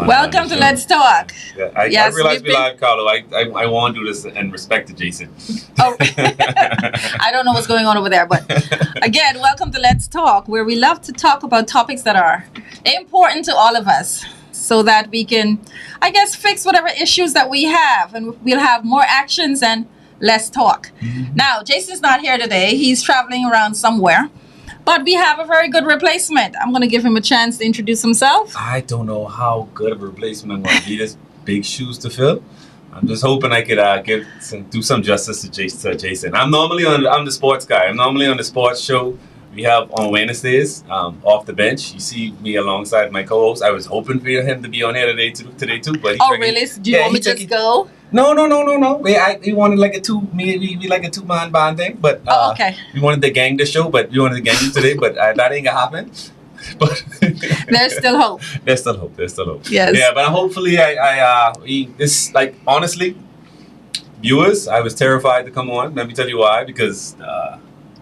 Welcome to Let's Talk. Yeah, I realize we live, Carlo. I want to do this in respect to Jason. Oh, I don't know what's going on over there, but again, welcome to Let's Talk, where we love to talk about topics that are important to all of us, so that we can, I guess, fix whatever issues that we have, and we'll have more actions and less talk. Mm-hmm. Now, Jason's not here today; he's traveling around somewhere. But we have a very good replacement. I'm going to give him a chance to introduce himself. I don't know how good of a replacement I'm going to be. There's big shoes to fill. I'm just hoping I could do some justice to Jason. I'm the sports guy. I'm normally on the sports show we have on Wednesdays, off the bench. You see me alongside my co-host. I was hoping for him to be on here today too. But really? Do you want me to just go? No. We wanted like a two-man band thing, but okay. We wanted to gang the show, but we wanted to gang you today, but that ain't gonna happen. But there's still hope. There's still hope. Yes. Yeah, but hopefully honestly, viewers, I was terrified to come on. Let me tell you why, because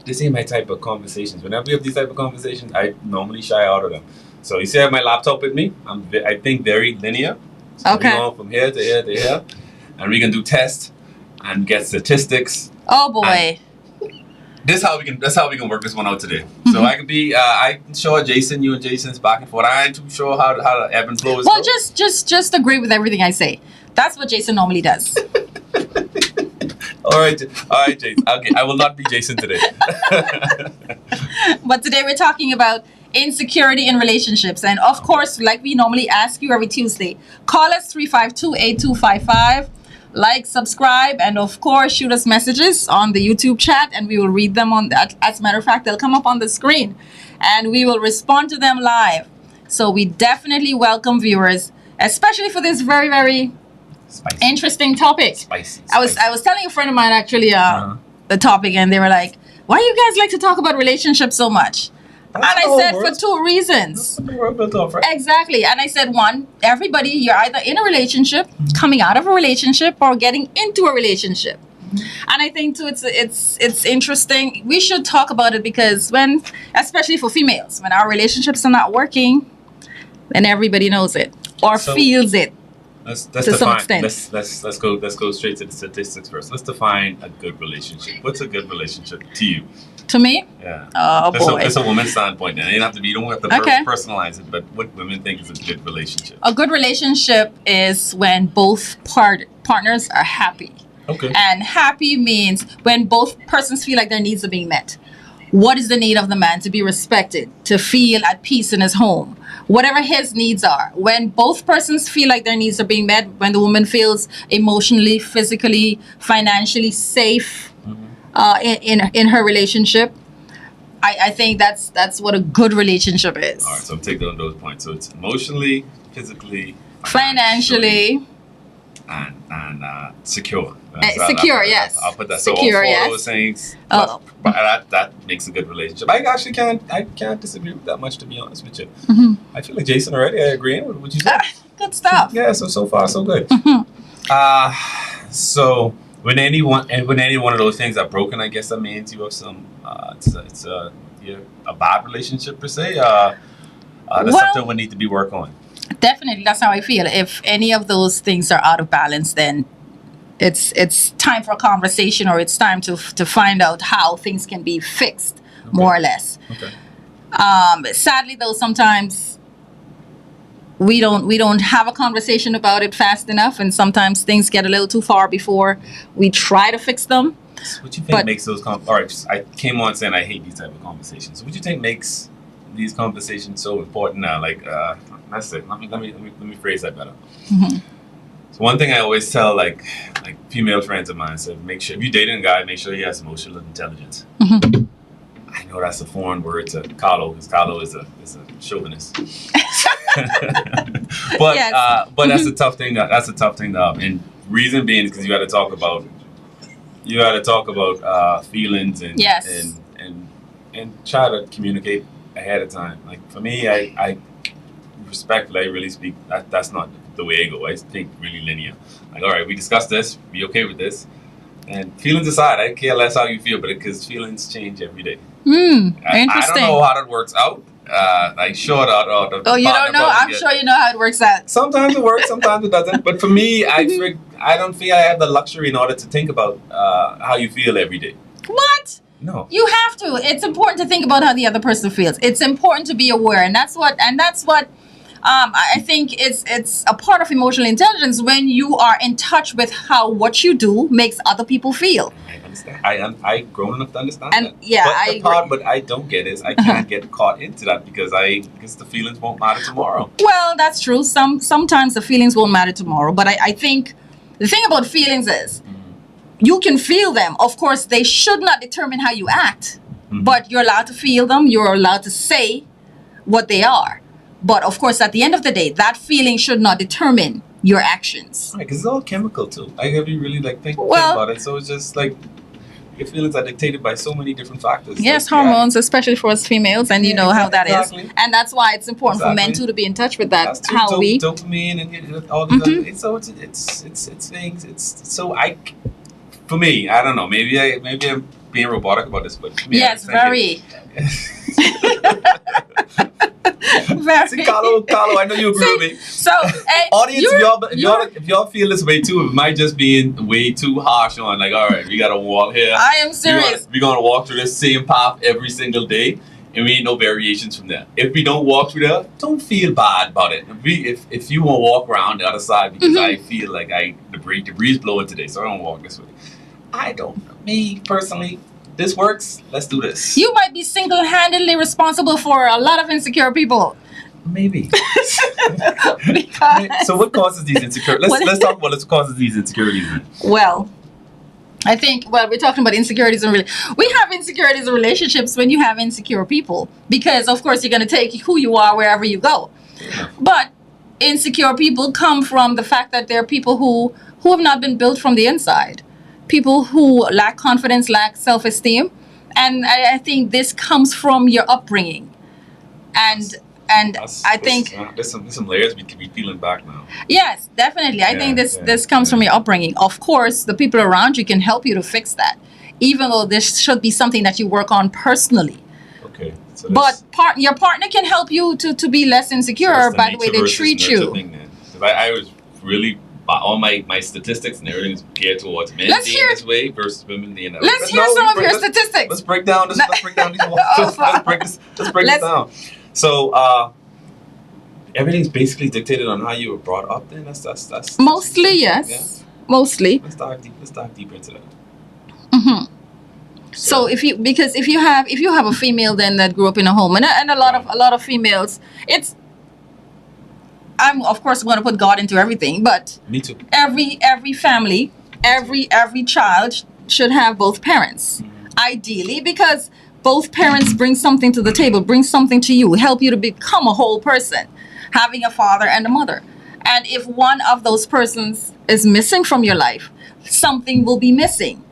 this ain't my type of conversations. Whenever we have these type of conversations, I normally shy out of them. So you see I have my laptop with me. I think very linear. So okay. We're going from here to here to here. And we can do tests and get statistics. Oh boy! That's how we can work this one out today. So I can be. I can show Jason, you and Jason's back and forth. I ain't too sure how the ebb and flow is. Well, just agree with everything I say. That's what Jason normally does. All right, Jason. Okay, I will not be Jason today. But today we're talking about insecurity in relationships, and of course, like we normally ask you every Tuesday, call us 352-8255. Like, subscribe, and of course, shoot us messages on the YouTube chat, and we will read them on that. As a matter of fact, they'll come up on the screen, and we will respond to them live. So we definitely welcome viewers, especially for this very, very spicy, interesting topic. Spicy. I was telling a friend of mine actually the topic, and they were like, "Why do you guys like to talk about relationships so much?" And I said for two reasons. Exactly. And I said, one, everybody, you're either in a relationship, coming out of a relationship, or getting into a relationship. And I think too, it's interesting. We should talk about it because especially for females, when our relationships are not working, then everybody knows it or feels it. To some extent. Let's go straight to the statistics first. Let's define a good relationship. What's a good relationship to you? To me? Yeah. Oh boy. It's a woman's standpoint. Now. You don't have to personalize it, but what women think is a good relationship. A good relationship is when both partners are happy. Okay. And happy means when both persons feel like their needs are being met. What is the need of the man? To be respected, to feel at peace in his home, whatever his needs are. When both persons feel like their needs are being met, when the woman feels emotionally, physically, financially safe in her relationship, I think that's what a good relationship is. All right, so I'm taking on those points. So it's emotionally, physically, financially, and secure. Secure, yes. I'll put that. Secure, so all yes. Those things. Oh. But that makes a good relationship. I actually can't disagree with that much, to be honest with you. Mm-hmm. I feel like Jason already. I agree with what you said. Good stuff. Yeah. So far so good. Mm-hmm. So when any one of those things are broken, I guess that means you have some. It's a bad relationship per se. That's something we need to be worked on. Definitely, that's how I feel. If any of those things are out of balance, then it's time for a conversation, or it's time to find out how things can be fixed, more or less. Okay. Sadly, though, sometimes we don't have a conversation about it fast enough, and sometimes things get a little too far before we try to fix them. So what do you think makes those? All right, I came on saying I hate these type of conversations. So what do you think makes these conversations so important now? Like, that's it. Let me phrase that better. Mm-hmm. So one thing I always tell like female friends of mine, said, make sure if you're dating a guy, make sure he has emotional intelligence. Mm-hmm. I know that's a foreign word to Carlo, because Carlo is a chauvinist. But yes. That's a tough thing. That's a tough thing. And reason being is because you got to talk about feelings and yes. and try to communicate ahead of time. Like for me, I respectfully, I really speak. That's not the way I go. I think really linear. Like, all right, we discussed this. Be okay with this. And feelings aside, I care less how you feel, but because feelings change every day. Interesting. I don't know how that works out. like short out of the Oh, you don't know? I'm sure you know how it works out. Sometimes it works, sometimes it doesn't. But for me, I don't feel I have the luxury in order to think about how you feel every day. What? No. You have to. It's important to think about how the other person feels. It's important to be aware, and that's what I think it's a part of emotional intelligence when you are in touch with how what you do makes other people feel. I understand. I grown enough to understand And that. yeah, but the part what I don't get is I can't get caught into that because I guess the feelings won't matter tomorrow. Well, that's true. Sometimes the feelings won't matter tomorrow, but I think the thing about feelings is you can feel them. Of course, they should not determine how you act, but you're allowed to feel them. You're allowed to say what they are. But of course, at the end of the day, that feeling should not determine your actions. Right, because it's all chemical too. I have you really think about it. So it's just like your feelings are dictated by so many different factors. Yes, like, hormones, especially for us females, and you know how that is. And that's why it's important for men too to be in touch with that. That's true. How we dopamine and all these other, so it's things. It's so for me, I don't know. Maybe I'm being robotic about this, but for me, yes, very. Very. See, Carlo, I know you agree with me. So, audience, if y'all feel this way too, it might just be way too harsh on. Like, all right, we got a wall here. I am serious. We're gonna walk through the same path every single day, and we ain't no variations from there. If we don't walk through there, don't feel bad about it. If you want to walk around the other side because I feel like the breeze blowing today, so I don't walk this way. I don't. Me personally. This works. Let's do this. You might be single-handedly responsible for a lot of insecure people. Maybe. So what causes these insecurities? Let's talk about what causes these insecurities. Well, I think we're talking about insecurities we have insecurities in relationships when you have insecure people because of course you're going to take who you are wherever you go. Yeah. But insecure people come from the fact that they're people who have not been built from the inside. People who lack confidence, lack self-esteem, and I think this comes from your upbringing, and I think there's some layers we can be peeling back now. Yes, definitely. I think this comes from your upbringing. Of course, the people around you can help you to fix that, even though this should be something that you work on personally. Okay. So but your partner can help you to be less insecure by the way they treat you. Because I was really. All my statistics and everything is geared towards men being this way versus women being that way. Let's hear some of your statistics. Let's break down this. Let's break down these. Let's break this down. So everything's basically dictated on how you were brought up. Then that's mostly yes. Yeah? Mostly. Let's dive deeper into that. Mm-hmm. So if you have a female then that grew up in a home and a lot of females, I'm of course going to put God into everything, but me too. Every family, every child should have both parents, ideally, because both parents bring something to the table, bring something to you, help you to become a whole person, having a father and a mother. And if one of those persons is missing from your life, something will be missing.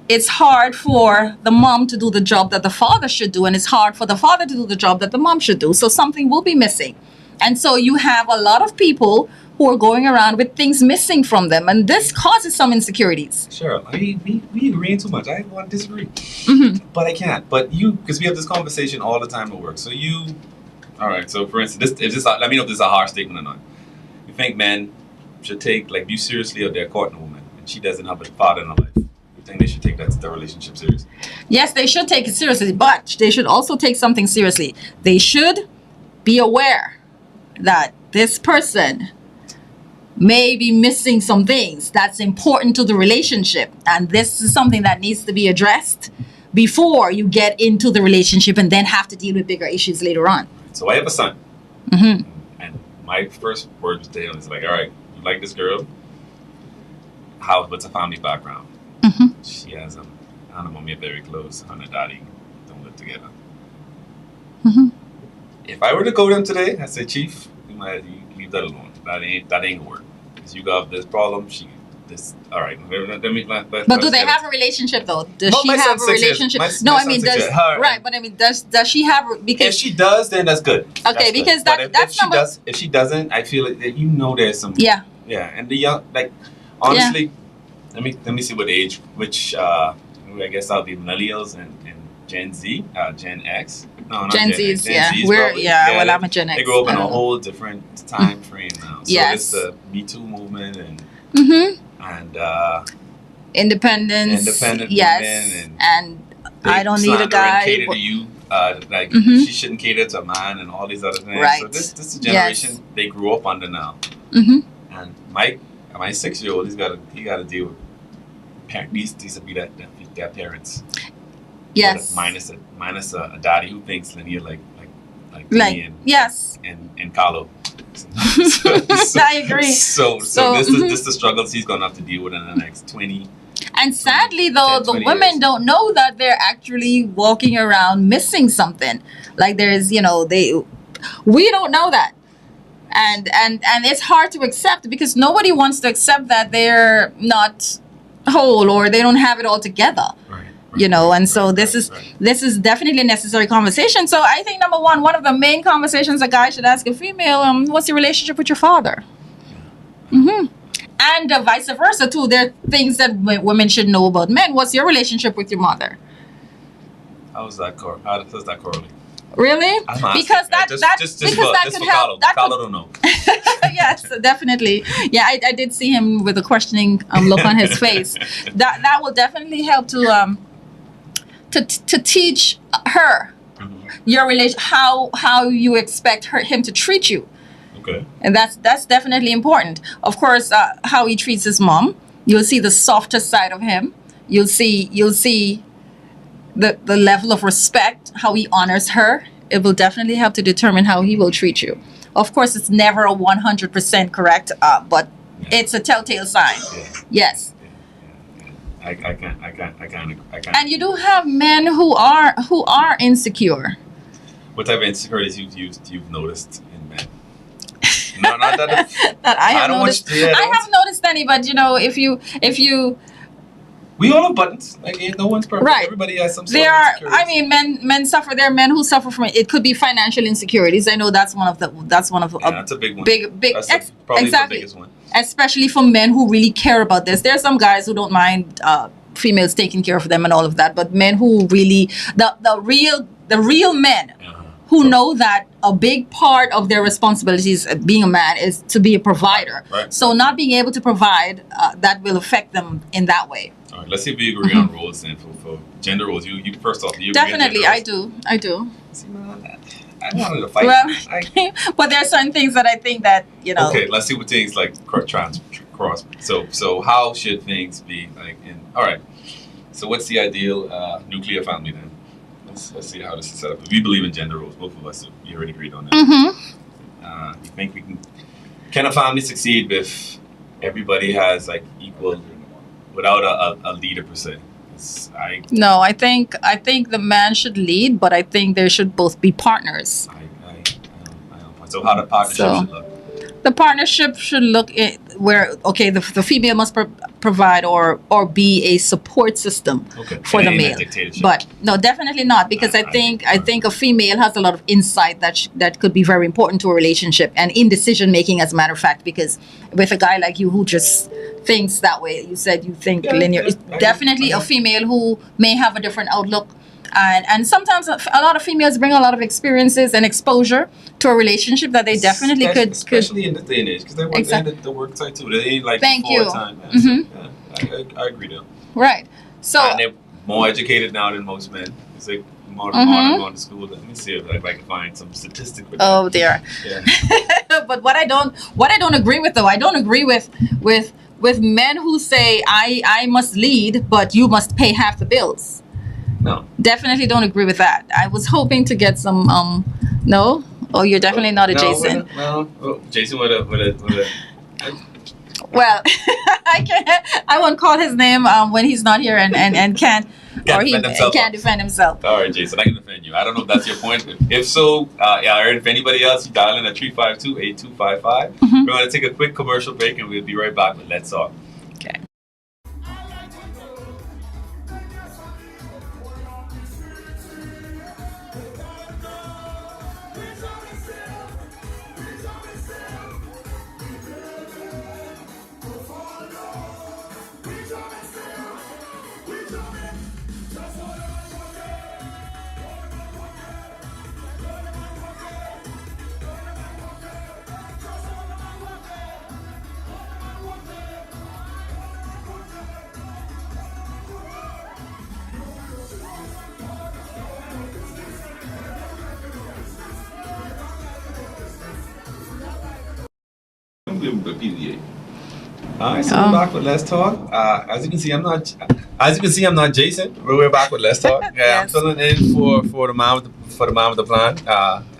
It's hard for the mom to do the job that the father should do, and it's hard for the father to do the job that the mom should do. So something will be missing. And so you have a lot of people who are going around with things missing from them. And this causes some insecurities. Sure. We agree too much. I want to disagree. But I can't. But because we have this conversation all the time at work. So all right. So for instance, let me know if this is a harsh statement or not. You think men should take you seriously or they're courting a woman and she doesn't have a father in her life? You think they should take their relationship serious? Yes, they should take it seriously. But they should also take something seriously. They should be aware that this person may be missing some things that's important to the relationship, and this is something that needs to be addressed before you get into the relationship and then have to deal with bigger issues later on. So I have a son, and my first words to him is all right, you like this girl? What's her family background? She has her and her mommy are very close, her and her daddy don't live together. If I were to go to him today, I'd say, Chief, you leave that alone. That ain't gonna work. Because you got this problem. All right. But do they have a relationship though? Does she have a relationship? No, I mean, right? But I mean, does she have? Because if she does, then that's good. Okay, because if she doesn't, I feel that there's some. Yeah. Yeah, and the young honestly, let me see what age. Which I guess that'll be millennials and Gen Z, Gen X. No, not Gen Zs, yeah. Well, I'm a Gen X. They grew up in a whole different time frame now. So Yes. it's the Me Too movement and independence. Independent Yes. women And I don't need a guy. Cater to you. She shouldn't cater to a man and all these other things. Right. So this is the generation they grew up under now. And my 6-year-old, he got to deal with these will be their parents. Yes. Minus a daddy who thinks linear like me and Carlo. I agree. So this is the struggles he's gonna have to deal with in the next 20. And sadly, though, the women don't know that they're actually walking around missing something. Like there's, we don't know that. And it's hard to accept because nobody wants to accept that they're not whole or they don't have it all together. Right. So this is definitely a necessary conversation. So I think number one of the main conversations a guy should ask a female, what's your relationship with your father? And vice versa too. There are things that women should know about men. What's your relationship with your mother? How does that correlate? Really? Because that could help. Carlo don't know. Yes, definitely. Yeah, I did see him with a questioning look on his face. That will definitely help to teach her your relation, how you expect him to treat you. Okay. And that's definitely important. Of course, how he treats his mom. You'll see the softer side of him. You'll see the level of respect, how he honors her. It will definitely help to determine how he will treat you. Of course, it's never a 100% correct, but it's a telltale sign. Yeah. Yes. I can't. And you do have men who are insecure. What type of insecurities you've noticed in men? No, not that. That I have noticed. I haven't noticed any, but if you. We all have buttons. Like no one's perfect. Right. Everybody has some. There are. I mean, men suffer. There are men who suffer from it. It could be financial insecurities. I know that's one of. That's a big one. Big. Probably exactly. the biggest one. Especially for men who really care about this. There are some guys who don't mind females taking care of them and all of that, but men who really the real men. Who know that a big part of their responsibilities being a man is to be a provider. Right. So not being able to provide, that will affect them in that way. All right, let's see if we agree on roles then for gender roles. You first off, you definitely, I do. See, man, I wanted to fight. Well, but there are certain things that I think that Okay, let's see what things like cross. So how should things be like in? All right. So what's the ideal nuclear family then? Let's see how this is set up. We believe in gender roles. Both of us, we already agreed on that. You think we can a family succeed if everybody has like equal, without a leader per se? No, I think the man should lead, but I think there should both be partners. So how the partnership should look? The partnership should look where the female must provide or be a support system for the male. But no, definitely not, because I think a female has a lot of insight that could be very important to a relationship and in decision making, as a matter of fact, because with a guy like you who just thinks that way, you said you think linear, it's definitely a female who may have a different outlook. And sometimes a lot of females bring a lot of experiences and exposure to a relationship that they definitely could. Especially in this day and age, because they work the work side too. They ain't like time. I agree though. Right. So. And they're more educated now than most men. It's like more going to school. Let me see if I can find some statistic with that. Oh dear. Yeah. But what I don't agree with though, I don't agree with men who say I must lead, but you must pay half the bills. No. Definitely don't agree with that. I was hoping to get some no? Oh, you're definitely not a Jason. No. Jason with a Well, I won't call his name when he's not here and can't defend himself. All right, Jason, I can defend you. I don't know if that's your point. If so, or if anybody else, you dial in at 352-8255. We're going to take a quick commercial break and we'll be right back with Let's Talk. Okay. the PDA. All right, so we're back with Let's Talk. As you can see, I'm not Jason. But we're back with Let's Talk. Yeah, yes. I'm filling in for the man with the plan,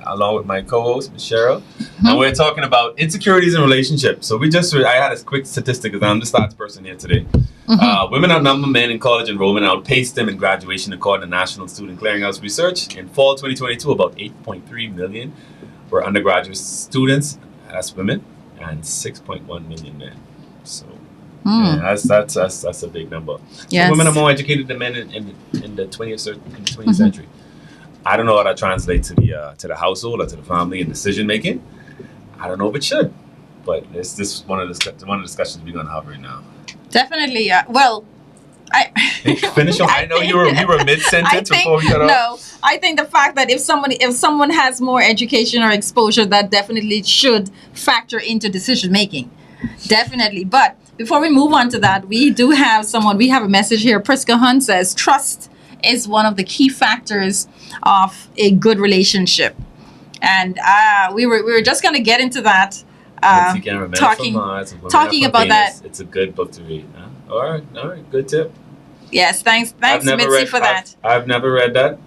along with my co-host, Ms. Cheryl. And we're talking about insecurities in relationships. So I had a quick statistic because I'm the stats person here today. Women outnumber men in college enrollment and outpaced them in graduation according to National Student Clearinghouse research. In fall 2022, about 8.3 million were undergraduate students, that's women, and 6.1 million men. So yeah, that's a big number. Yes. So women are more educated than men in the 20th century. I don't know how that translates to the household or to the family and decision making. I don't know if it should, but this is one of the discussions we're gonna have right now. Definitely. Well, finish on. I know you were mid sentence before we got off. No, I think the fact that if someone has more education or exposure, that definitely should factor into decision making. Definitely. But before we move on to that, we do have someone. We have a message here. Priska Hunt says trust is one of the key factors of a good relationship, and we were just gonna get into that. Talking about that. It's a good book to read. Huh? All right, good tip. Yes, thanks, Mitzi, for that. I've never read that.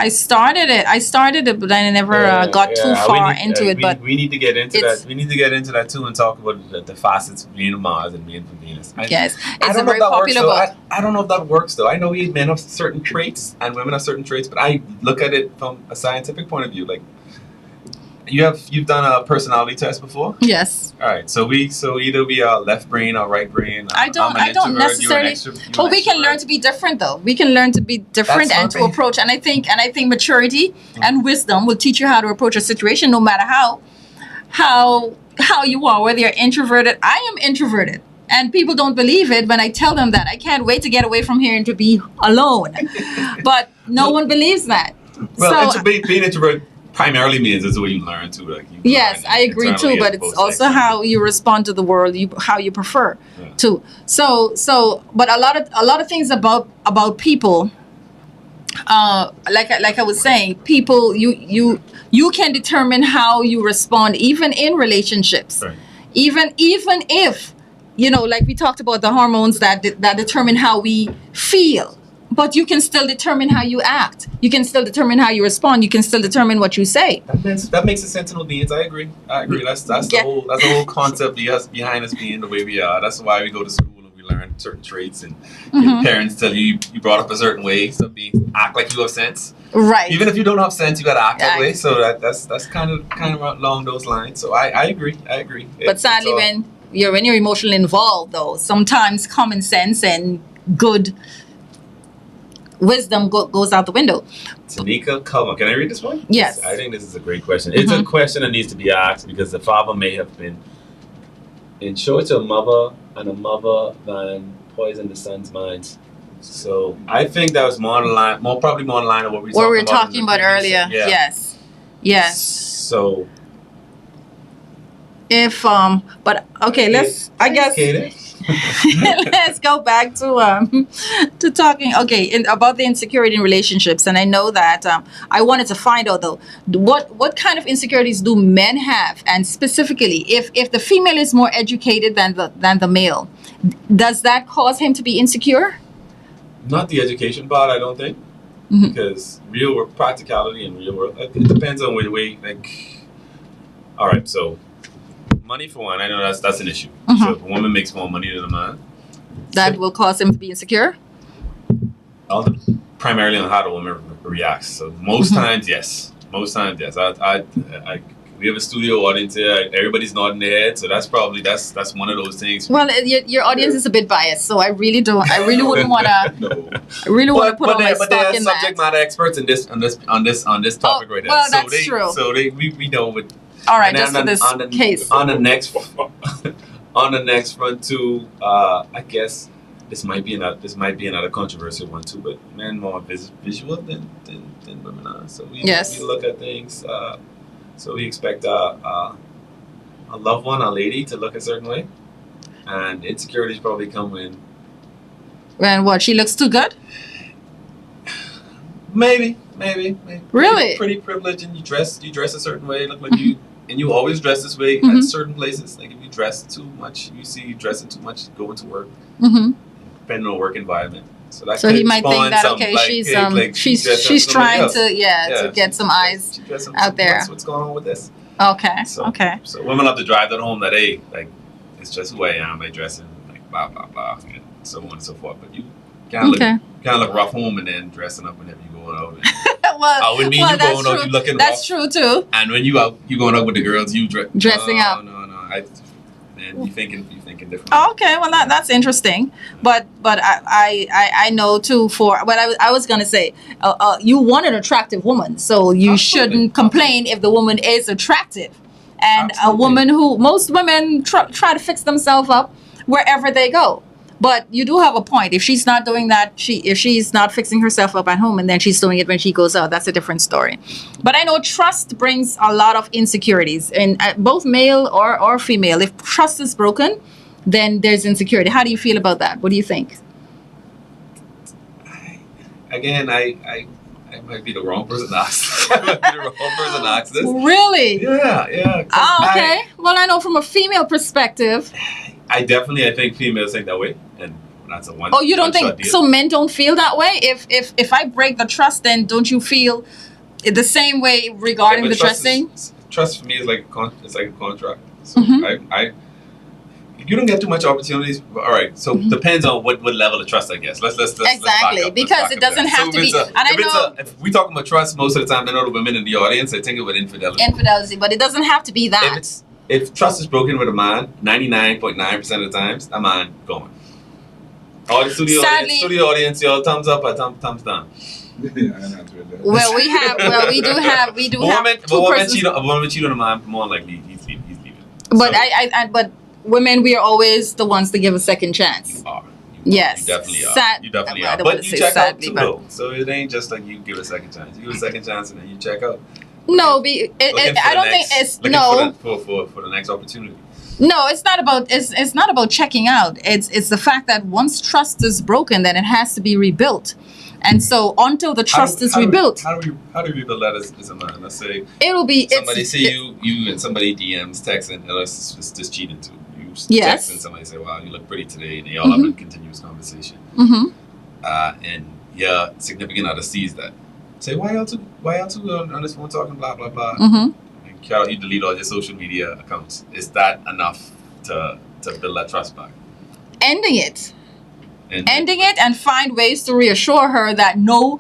I started it, but I never got too far into it. But we need to get into that. We need to get into that too and talk about the facets of being Mars and being from Venus. Yes, it's a very popular book. I don't know if that works though. I know men have certain traits and women have certain traits, but I look at it from a scientific point of view. Like you've done a personality test before. Yes. All right. So either we are left brain or right brain. I don't necessarily. But we can learn to be different, though. We can learn to be different and to approach. And I think maturity and wisdom will teach you how to approach a situation, no matter how you are. Whether you're introverted, I am introverted, and people don't believe it when I tell them that. I can't wait to get away from here and to be alone. But no one believes that. Well, being introverted primarily means it's the way you learn to. Yes, I agree too, but it's also how you respond to the world, how you prefer to. So, but a lot of things about people, like I was saying, people you can determine how you respond even in relationships, right. even if like we talked about the hormones that determine how we feel. But you can still determine how you act. You can still determine how you respond. You can still determine what you say. That makes us sentinel beings. I agree. That's the whole concept behind us being the way we are. That's why we go to school and we learn certain traits, and your parents tell you brought up a certain way, so act like you have sense. Right. Even if you don't have sense, you gotta act that way. So that's kind of along those lines. So I agree. But sadly, when you're emotionally involved, though, sometimes common sense and good wisdom goes out the window. Tanika Cullen, can I read this one? Yes. I think this is a great question. It's a question that needs to be asked because the father may have been in short to a mother, and a mother then poisoned the son's mind. So I think that was probably more in line of what we were talking about earlier. Yeah. Yes. So if but okay, let's go back to talking about the insecurity in relationships. And I know that I wanted to find out though what kind of insecurities do men have, and specifically if the female is more educated than the male, does that cause him to be insecure? Not the education part, I don't think, because real world practicality and real world, it depends on the way. All right, so. Money for one, I know that's an issue. So if a woman makes more money than a man, that will cause him to be insecure. Primarily on how the woman reacts. So most times, yes. We have a studio audience here. Everybody's nodding their head, so that's one of those things. Well, your audience is a bit biased, so I really wouldn't want to. No. I really want to put all my stock in that. But they're subject matter experts on this topic right now. Well, that's true. So we know what. All right, just for this case. On the next front too, I guess this might be another controversial one too. But men more visual than women are. So we look at things. So we expect a loved one, a lady, to look a certain way, and insecurities probably come when what, she looks too good? Maybe. Really? Pretty privileged, and you dress a certain way. Look like you and you always dress this way at certain places. Like if you dress too much, you see you dressing too much going to work, depending on work environment. So he might think that she's trying to get some eyes out there. What's going on with this? Okay. So women have to drive that home that hey, like it's just who I am. I dressing like blah blah blah, and so on and so forth. But you kind of look rough home and then dressing up whenever you going out. Well, going out, you looking that's rough. true too. And when you going out with the girls, you dressing up. No. Man, you thinking different. Oh, okay, well that's interesting, but I know too. For what I was gonna say, you want an attractive woman, so you shouldn't complain if the woman is attractive. And a woman most women try to fix themselves up wherever they go. But you do have a point. If she's not doing that, if she's not fixing herself up at home and then she's doing it when she goes out, that's a different story. But I know trust brings a lot of insecurities, and both male or female. If trust is broken, then there's insecurity. How do you feel about that? What do you think? I might be the wrong person to ask this. Really? Yeah. Oh, okay. Well, I know from a female perspective. I think females think that way, and that's a one. Oh, you don't think so? Men don't feel that way. If I break the trust, then don't you feel the same way regarding the dressing? Trust for me is like a contract. So you don't get too much opportunities. All right, so depends on what level of trust, I guess. Let's exactly, because it doesn't have to be. If we talk about trust, most of the time, I know the women in the audience, they think about infidelity, but it doesn't have to be that. If trust is broken with a man, 99.9% of the times, a man going. All the studio audience, y'all thumbs up or thumbs down. Well, we do have two persons. A woman cheat on a man, more likely he's leaving. But but women, we are always the ones to give a second chance. You are. Yes. You definitely are. You definitely are. But you check out too, though. So it ain't just like you give a second chance. You give a second chance and then you check out. No, I don't think it's no for the next opportunity. No, it's not about checking out. It's the fact that once trust is broken, then it has to be rebuilt. And so until the trust is rebuilt, how do we rebuild that as a man? Let's say it'll be somebody you and somebody DMs texting, and it's just cheating too. You text and somebody say, "Wow, you look pretty today," and they all have a continuous conversation. And your significant other sees that. Say, why y'all two on this phone talking blah blah blah? And you delete all your social media accounts. Is that enough to build that trust back? Ending it and find ways to reassure her that no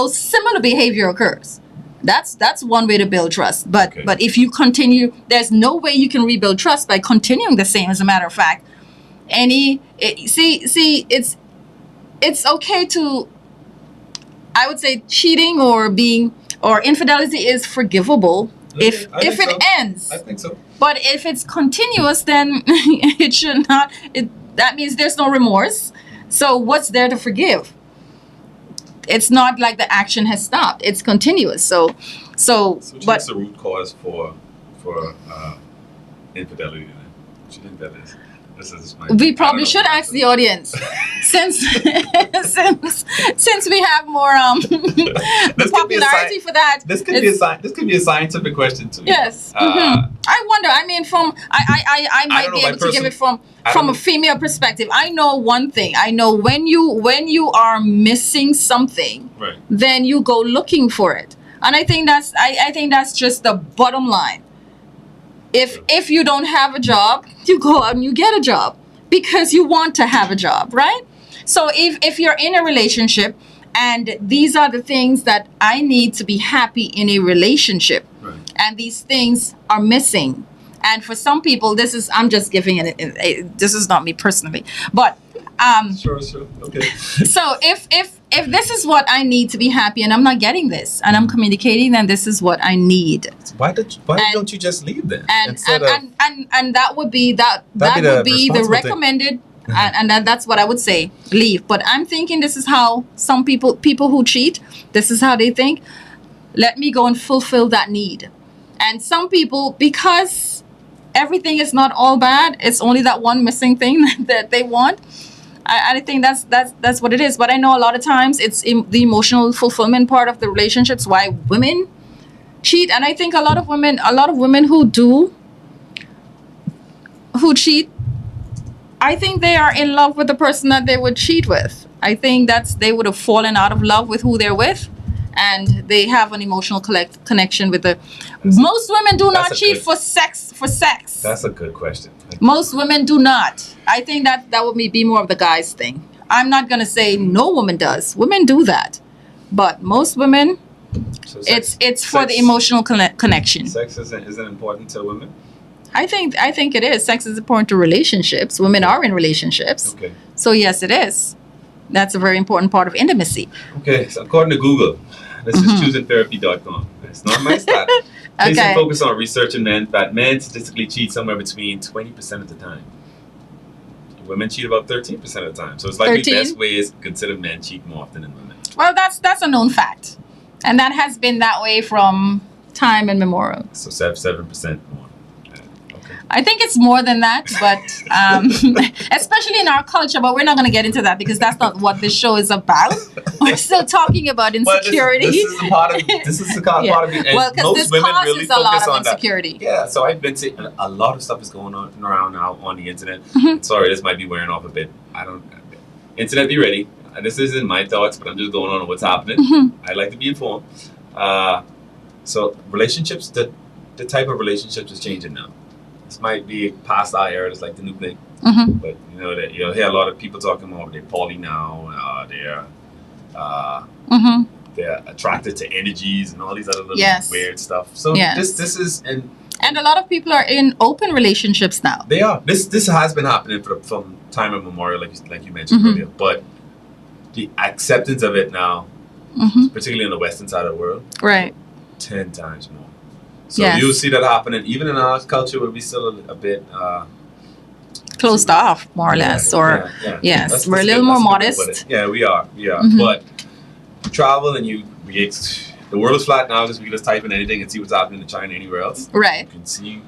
similar behavior occurs. That's one way to build trust. But if you continue, there's no way you can rebuild trust by continuing the same. As a matter of fact, it's okay to. I would say cheating or infidelity is forgivable if it ends. I think so. But if it's continuous, then it should not. That means there's no remorse. So what's there to forgive? It's not like the action has stopped. It's continuous. So what's the root cause for infidelity then? What do you think that is? We probably should ask the audience, since we have more popularity for that. This could be a scientific question too. Yes, I wonder. I mean, I might be able to give it from a female perspective. I know one thing. I know when you are missing something, right, then you go looking for it, and I think that's just the bottom line. If you don't have a job, you go out and you get a job because you want to have a job, right? So if you're in a relationship and these are the things that I need to be happy in a relationship, right, and these things are missing, and for some people, I'm just giving it. This is not me personally, but sure, okay. So if this is what I need to be happy and I'm not getting this and I'm communicating, then this is what I need. Why don't you just leave then? And that would be the recommended and that's what I would say, leave. But I'm thinking this is how some people who cheat, this is how they think. Let me go and fulfill that need. And some people, because everything is not all bad, it's only that one missing thing that they want. I think that's what it is. But I know a lot of times it's the emotional fulfillment part of the relationships why women cheat, and I think a lot of women who cheat, I think they are in love with the person that they would cheat with. I think they would have fallen out of love with who they're with, and they have an emotional connection with the. Most women do not cheat for sex. That's a good question. Most women do not. I think that would be more of the guy's thing. I'm not gonna say no woman does. Women do that, but most women, so it's for the emotional connection. Sex isn't important to women. I think it is. Sex is important to relationships. Women are in relationships. Okay. So yes, it is. That's a very important part of intimacy. Okay, so according to Google, this is choosingtherapy.com. It's not my stat. Patient focus on researching that men statistically cheat somewhere between 20% of the time. Women cheat about 13% of the time. So it's likely the best way is consider men cheat more often than women. Well, that's a known fact, and that has been that way from time immemorial. So 7% more. I think it's more than that, but especially in our culture. But we're not going to get into that because that's not what this show is about. We're still talking about insecurity. This is part of it. And well, because this women causes really a lot of on insecurity. That. Yeah, so I've been seeing a lot of stuff is going on around now on the internet. Sorry, this might be wearing off a bit. Internet, be ready. This isn't my thoughts, but I'm just going on what's happening. I like to be informed. So relationships, the type of relationships is changing now. This might be past our era, it's like the new thing. But that you'll hear a lot of people talking about they're poly now, they're attracted to energies and all these other little weird stuff. So this is and a lot of people are in open relationships now. They are. This has been happening from time immemorial, like you mentioned earlier. But the acceptance of it now, particularly in the Western side of the world, 10 times more. So you'll see that happening even in our culture where we still a bit closed off, more or less, or yes, we're a little more modest. Yeah, we are. But you travel and the world is flat now because we can just type in anything and see what's happening in China anywhere else. Right. You can see,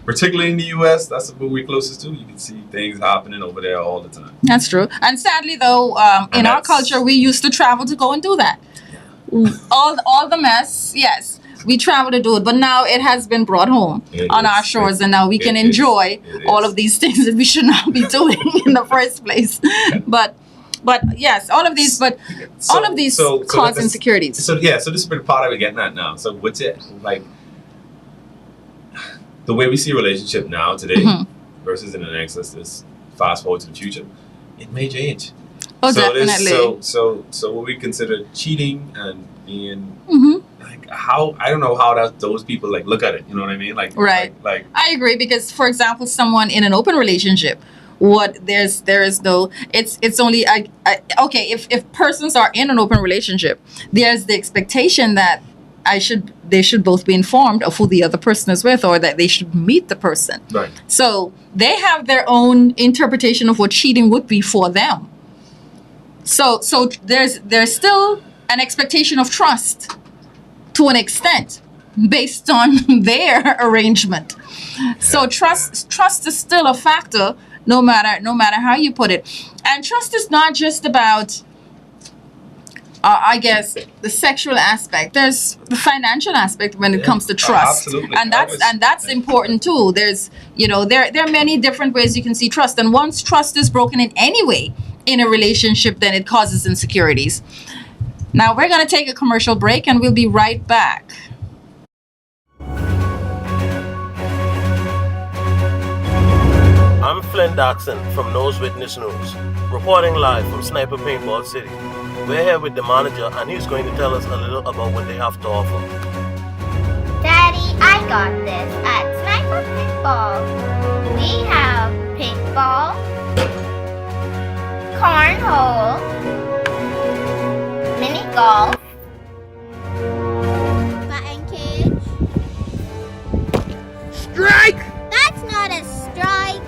particularly in the U.S., that's what we're closest to. You can see things happening over there all the time. That's true. And sadly, though, in our culture, we used to travel to go and do that. All the mess, yes. We travel to do it, but now it has been brought home on our shores, and now we can enjoy all of these things that we should not be doing in the first place. But yes, all of these cause insecurities. So this is the part we're getting at now. So what's it like? The way we see a relationship now today versus in the next, let's fast forward to the future, it may change. Oh, so definitely. So what we consider cheating and being how I don't know how those people look at it. You know what I mean? Like I agree because, for example, someone in an open relationship, there is no it's only okay if persons are in an open relationship, there's the expectation that they should both be informed of who the other person is with, or that they should meet the person. Right. So they have their own interpretation of what cheating would be for them. So there's still an expectation of trust to an extent based on their arrangement. So trust is still a factor no matter how you put it. And trust is not just about I guess the sexual aspect. There's the financial aspect when it comes to trust. Absolutely. And that's important too. There's there are many different ways you can see trust, and once trust is broken in any way in a relationship, then it causes insecurities. Now we're going to take a commercial break and we'll be right back. I'm Flynn Doxson from Nose Witness News, reporting live from Sniper Paintball City. We're here with the manager and he's going to tell us a little about what they have to offer. Daddy, I got this at Sniper Paintball. We have paintball, cornhole, mini golf, batting cage. Strike! That's not a strike.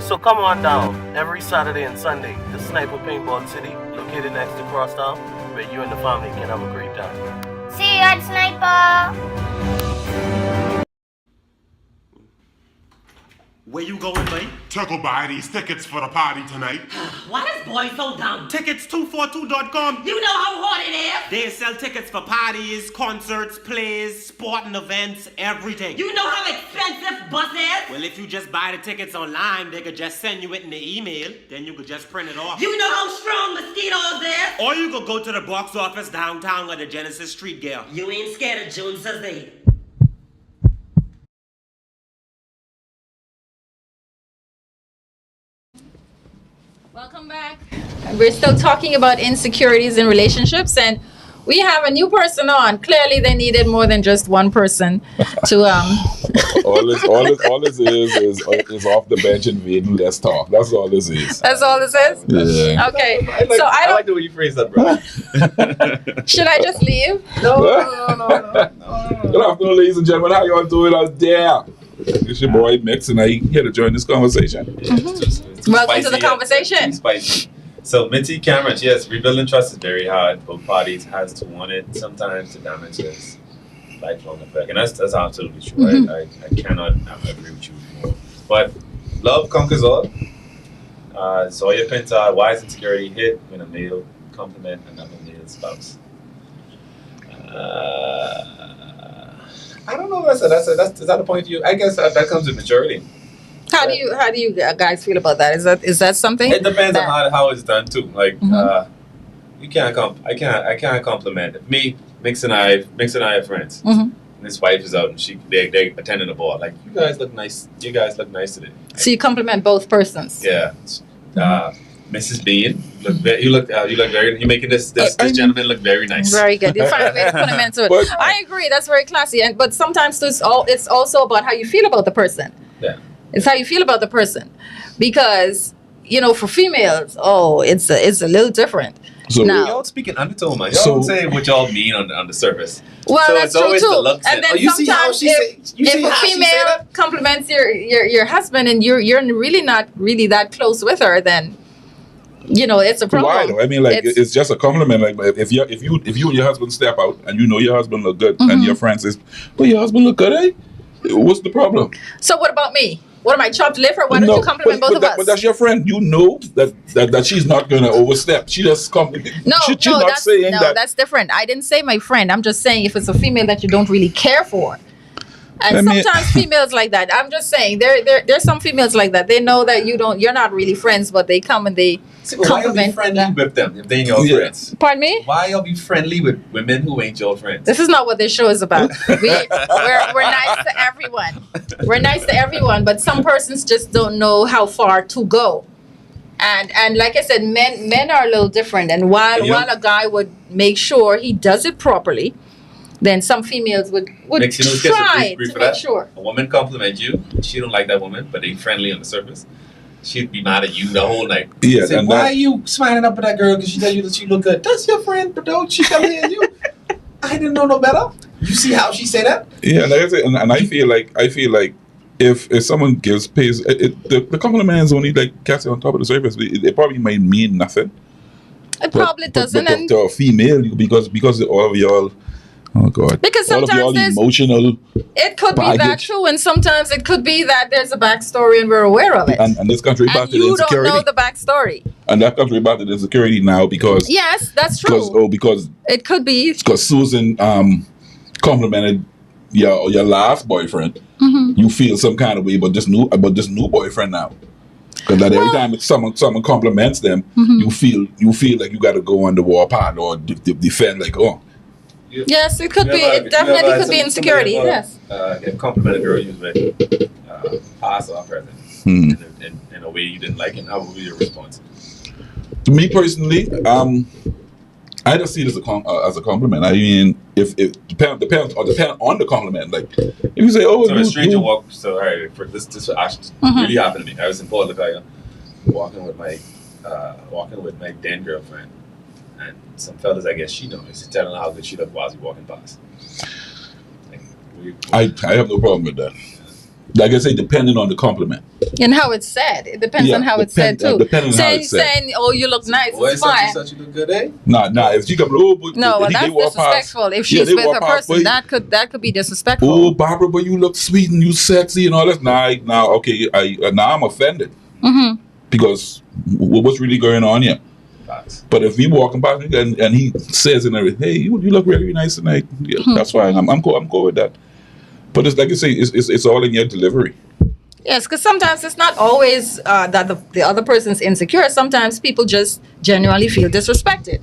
So come on down every Saturday and Sunday to Sniper Paintball City, located next to Crosstown, where you and the family can have a great time. See you at Sniper. Where you going, boy? To go buy these tickets for the party tonight. Why this boy so dumb? Tickets242.com. You know how hard it is? They sell tickets for parties, concerts, plays, sporting events, everything. You know how expensive bus is? Well, if you just buy the tickets online, they could just send you it in the email. Then you could just print it off. You know how strong mosquitoes is? Or you could go to the box office downtown at the Genesis Street Girl. You ain't scared of Joneses, eh? Welcome back. We're still talking about insecurities in relationships, and we have a new person on. Clearly, they needed more than just one person to all this is off the bench invading. Let's talk. That's all this is. That's all this is. Yeah. Okay. I like the way you phrase that, bro. Should I just leave? No. Good afternoon, ladies and gentlemen. How you all doing out there? It's your boy Mix, and I here to join this conversation. Welcome to the conversation. Spicy. So, Minty Cameron, yes, rebuilding trust is very hard. Both parties has to want it sometimes to damage this lifelong effect. And that's absolutely true. Mm-hmm. I cannot agree with you more. But love conquers all. Zoya Pintar, why is insecurity hit when a male compliment another male spouse? I don't know. Is that a point of view? I guess that comes with maturity. How do you guys feel about that? Is that something? It depends on how it's done too. Like you can't I can't compliment me. Mix and I are friends. Mm-hmm. And his wife is out and they attending the ball. Like you guys look nice. You guys look nice today. So you compliment both persons. Yeah. Mrs. Bean, you look very. You're making this gentleman look very nice. Very good. You find a way to put him into it. But, I agree. That's very classy. But sometimes it's also about how you feel about the person. Yeah. It's how you feel about the person, because for females, it's a little different. So now, y'all speaking undertone, man. Y'all don't say what y'all mean on the surface. Well, so that's it's true always too. The looks And then you see how sometimes she say? You see if a how she say female that? compliments your husband and you're really not really that close with her, then it's a problem. why though? I mean, like it's just a compliment. Like if you and your husband step out and your husband look good, and your friend says, "Well, your husband look good, eh?" What's the problem? So what about me? What am I, chopped to liver? Why don't you compliment both of us? But that's your friend. You know that she's not going to overstep. She just compliment. That's different. I didn't say my friend. I'm just saying if it's a female that you don't really care for. And sometimes females like that. I'm just saying there's some females like that. They know that you're not really friends, but they come and they compliment. Why you be friendly with them if they ain't your friends? Pardon me? Why you be friendly with women who ain't your friends? This is not what this show is about. We're nice to everyone. We're nice to everyone, but some persons just don't know how far to go. And like I said, men are a little different. And while a guy would make sure he does it properly, then some females would try to make sure. A woman compliment you, she don't like that woman, but they friendly on the surface. She'd be mad at you the whole night. Yeah, say, why are you smiling up at that girl because she tell you that she look good? That's your friend, but don't she tell you? I didn't know no better. You see how she say that? Yeah, like I said, and I feel like if someone pays the compliment is only like cast on top of the surface. It probably might mean nothing. It probably doesn't. But to a female, because all of y'all. Oh God! Because sometimes there's emotional. It could be that true, and sometimes it could be that there's a backstory and we're aware of it. And this country back to the insecurity. You don't know the backstory. And that country back to the insecurity now because. Yes, that's true. Because it could be because Susan complimented your last boyfriend. Mm-hmm. You feel some kind of way about this new boyfriend now. Because every time someone compliments them, you feel like you got to go on the war part or defend like Yes, it could be. It definitely could be insecurity. Yes. Compliment a girl you was with, past or present, in a way you didn't like, and how would be your response? To me personally, I just see it as a compliment. I mean, if it depends on the compliment. Like if you say, "Oh," so a stranger walked. So all right, for this actually really happened to me. I was in Port Lacaya, walking with my then girlfriend. And some fellas, I guess she knows, is telling her how good she looked while she walking past. I have no problem with that. Like I say, depending on the compliment. And how it's said. It depends on how it's said too. Depending on how it's said. Saying, "Oh, you look nice," it's fine. Such you look good, eh? Nah. If she come, oh, but No, well, that's disrespectful. If she's with her person, that could be disrespectful. Oh, Barbara, but you look sweet and you sexy and all that. Now, okay, now I'm offended because what's really going on here? But if we walking past and he says and everything, hey, you look really nice tonight. Yeah, that's fine. I'm cool with that. But it's like you say, it's all in your delivery. Yes, because sometimes it's not always that the other person's insecure. Sometimes people just genuinely feel disrespected.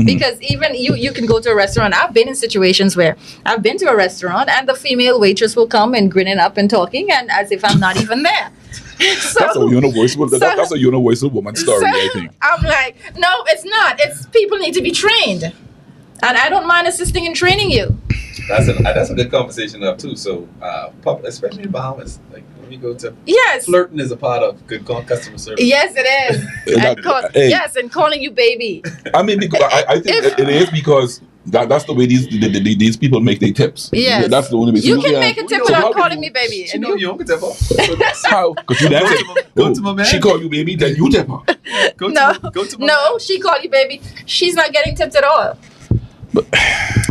Because even you can go to a restaurant. I've been in situations where I've been to a restaurant and the female waitress will come and grinning up and talking and as if I'm not even there. So, that's a universal woman story, I think. I'm like, no, it's not. It's people need to be trained. And I don't mind assisting in training you. That's a good conversation up too. So, especially in Bahamas, like when we go to flirting is a part of good customer service. Yes, it is. And calling you baby. I mean, because I think it is because that's the way these people make their tips. Yes, that's the only way. You can make a tip without calling me baby. You know you don't tip her. How? Because you never go to my man. She call you baby, then you tip her. Go to my man. She call you baby. She's not getting tipped at all.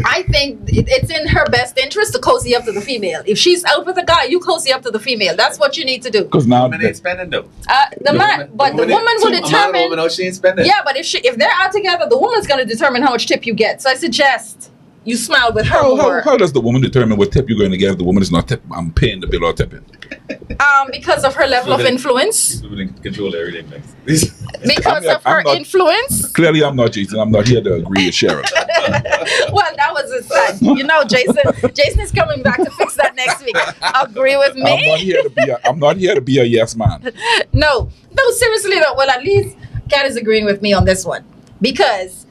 I think it's in her best interest to cozy up to the female. If she's out with a guy, you cozy up to the female. That's what you need to do. Because now women ain't spending though. The woman will determine. She ain't spending. Yeah, but if they're out together, the woman's going to determine how much tip you get. So I suggest you smile with her more. How does the woman determine what tip you're going to get if the woman is not tip? I'm paying the bill or tipping. Because of her level of influence. Control everything. Because of her influence. Clearly, I'm not Jason. I'm not here to agree with Cheryl. Well, that was his son. You know, Jason is coming back to fix that next week. Agree with me? I'm not here to be a yes man. No, seriously though. Well, at least Kat is agreeing with me on this one because,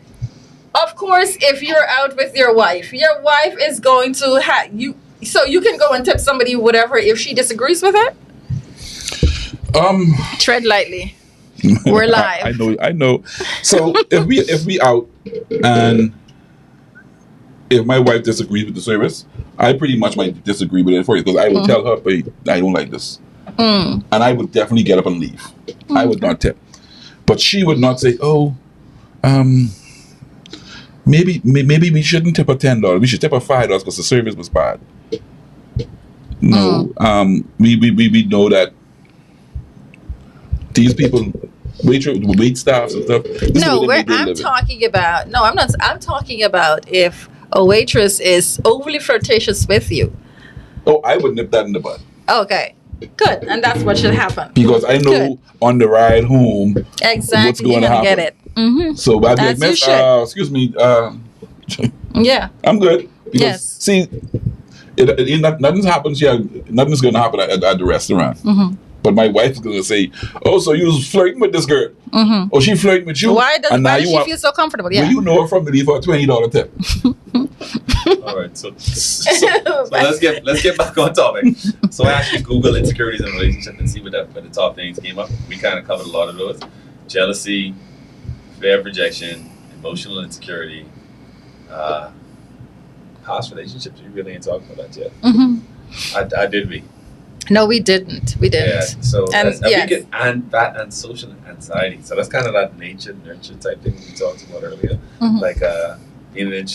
of course, if you're out with your wife is going to have you. So you can go and tip somebody whatever if she disagrees with it. Tread lightly. We're live. I know. So if we out and if my wife disagrees with the service, I pretty much might disagree with it for you because I will tell her, babe, I don't like this, and I would definitely get up and leave. I would not tip, but she would not say, oh, maybe we shouldn't tip her $10. We should tip her $5 because the service was bad. No, we know that these people, wait staffs and stuff. I'm talking about if a waitress is overly flirtatious with you. Oh, I would nip that in the bud. Okay, good, and that's what should happen. Because I know on the ride home, exactly, what's going to happen. Get it. Mm-hmm. So I'd be like, miss, excuse me. Yeah, I'm good. Because, yes. See, nothing happens here. Nothing's going to happen at the restaurant. Mm-hmm. But my wife is going to say, oh, so you was flirting with this girl. Mm-hmm. Or she flirting with you. Why does she feel so comfortable? Yeah. Well, you know her from the leave for a $20 tip. All right, so let's get back on topic. So I actually Googled insecurities in relationships and see what the top things came up. We kind of covered a lot of those: jealousy, fear of rejection, emotional insecurity, past relationships. We really ain't talking about that yet. Mm-hmm. I did read. No, we didn't. Yeah, so and social anxiety. So that's kind of that nature nurture type thing we talked about earlier. Mm-hmm. Like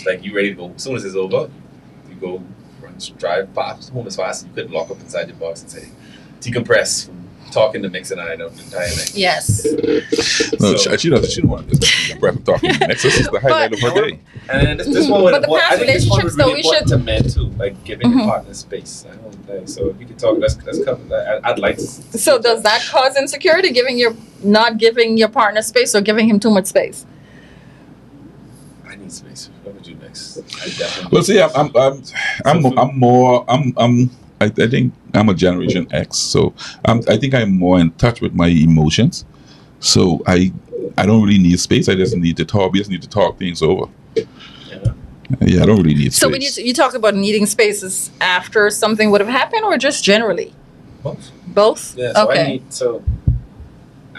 like you ready to go as soon as it's over, you go drive past home as fast as you could, lock up inside your box and say decompress from talking to Mix and I the entire night. Yes. No, she doesn't want to decompress from talking to Mix. This is the highlight of her day. And this one but the past relationships though we should to men too, like giving your partner space. I don't know, so if you could talk, let's cover that. I'd like to. So does that cause insecurity? Not giving your partner space or giving him too much space? I need space. What would you next? I definitely. Well, see, I think I'm a Generation X, so I think I'm more in touch with my emotions. So I don't really need space. I just need to talk. We just need to talk things over. Yeah, I don't really need space. So when you talk about needing spaces after something would have happened, or just generally? Both. Yeah. So okay.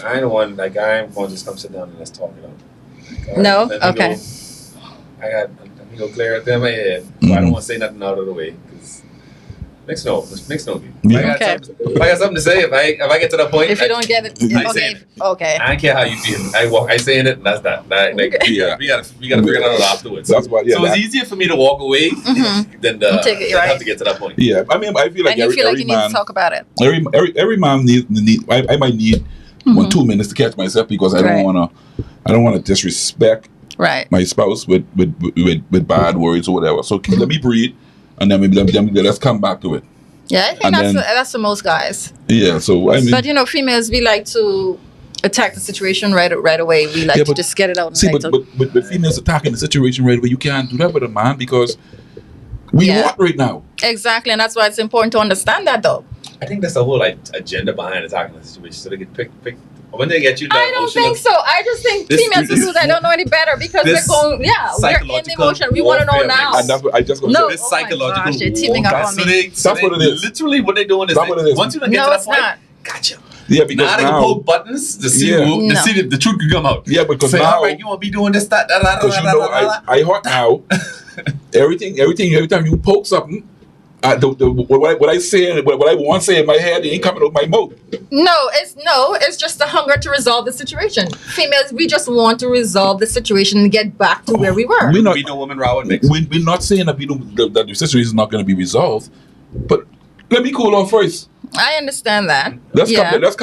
I don't want I'm going to just come sit down and let's talk it out. No. Okay. Let me go clear it in my head. Mm-hmm. I don't want to say nothing out of the way because Next no. Yeah. Okay. If I got something to say, if I get to that point, If you don't get it, say it. okay. I don't care how you feel. I saying it, and that's that. Yeah. We gotta figure that out afterwards. That's what. Yeah. So it's easier for me to walk away than Take it, than right. have to get to that point. Yeah. I mean, I feel like And you feel like every you need man, to talk about it. every man need. I might need 2 minutes to catch myself because I Right. don't wanna disrespect Right. my spouse with bad words or whatever. So let me breathe, and then maybe let's come back to it. Yeah, I think And then- that's for most guys. Yeah. So I mean, But females, we like to attack the situation right away. We like Yeah, to but- just get it out. And see, like but females attacking the situation right away. You can't do that with a man because we Yeah. want right now. exactly, and that's why it's important to understand that, though. I think that's the whole agenda behind attacking the situation, so they get pick. When they get you, I don't think so. I just think This- females who do that don't know any better because we're this going. Yeah, we're in the psychological emotion. We want to know warfare now. And that's what I just gonna No. say. This Oh my psychological gosh, they're teaming war. up on So me. That's what it is. Literally, what they're doing is That's what it is. once you don't get No, to that it's point, not. gotcha. Yeah, because Now they can now, poke buttons to see Yeah. who, to No. see the truth can come out. yeah, because Say, now, all right, you want to be doing this, that, da, da, da, because da, you know, da, da, da. I hot now. Every time you poke something, what I say, what I want to say in my head, it ain't coming out my mouth. It's just the hunger to resolve the situation. Females, we just want to resolve the situation and get back to where we were. We're not. We know women raw and mixed. We're not saying that that the situation is not going to be resolved, but let me cool off first. I understand that. Let's Yeah. let's